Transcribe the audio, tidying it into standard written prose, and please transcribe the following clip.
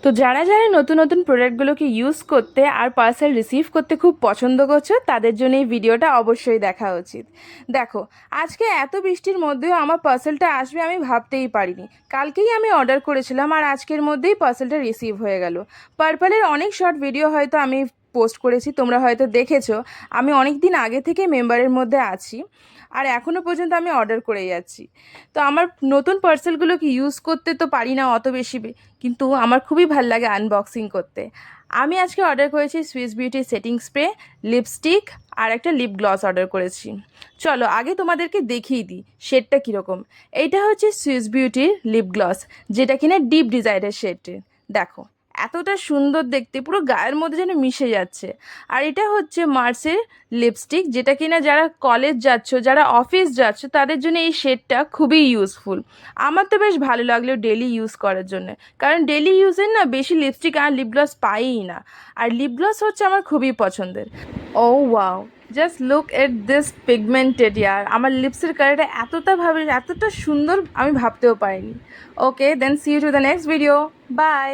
তো যারা যারা নতুন নতুন প্রোডাক্টগুলোকে ইউজ করতে আর পার্সেল রিসিভ করতে খুব পছন্দ করছো তাদের জন্য এই ভিডিওটা অবশ্যই দেখা উচিত। দেখো, আজকে এত বৃষ্টির মধ্যেও আমার পার্সেলটা আসবে আমি ভাবতেই পারিনি। কালকেই আমি অর্ডার করেছিলাম আর আজকের মধ্যেই পার্সেলটা রিসিভ হয়ে গেল। পার্পলের অনেক শর্ট ভিডিও হয়তো আমি পোস্ট করেছি, তোমরা হয়তো দেখেছো। আমি অনেক দিন আগে থেকে মেম্বারের মধ্যে আছি আর এখনও পর্যন্ত আমি অর্ডার করে যাচ্ছি। তো আমার নতুন পার্সেলগুলোকে ইউজ করতে তো পারি না অত বেশি, কিন্তু আমার খুবই ভাল লাগে আনবক্সিং করতে। আমি আজকে অর্ডার করেছি Swiss beauty setting spray, lipstick আর একটা লিপ গ্লস অর্ডার করেছি। চলো আগে তোমাদেরকে দেখিয়ে দিই শেডটা কীরকম। এইটা হচ্ছে সুইস বিউটির লিপ গ্লস, যেটা কিনা ডিপ ডিজাইনের শেডের। দেখো এতটা সুন্দর দেখতে, পুরো গায়ের মধ্যে যেন মিশে যাচ্ছে। আর এটা হচ্ছে মার্সের লিপস্টিক, যেটা কিনা যারা কলেজ যাচ্ছ, যারা অফিস যাচ্ছ, তাদের জন্য এই শেডটা খুবই ইউজফুল। আমার তো বেশ ভালো লাগলো ডেলি ইউজ করার জন্য, কারণ ডেলি ইউজের না বেশি লিপস্টিক আর লিপ গ্লস পাইই না। আর লিপ গ্লস হচ্ছে আমার খুবই পছন্দের। Oh wow, just look at this pigmented ইয়ার। আমার লিপসের কালারটা এতটা সুন্দর আমি ভাবতেও পারিনি। Okay then, see you to the next video. By.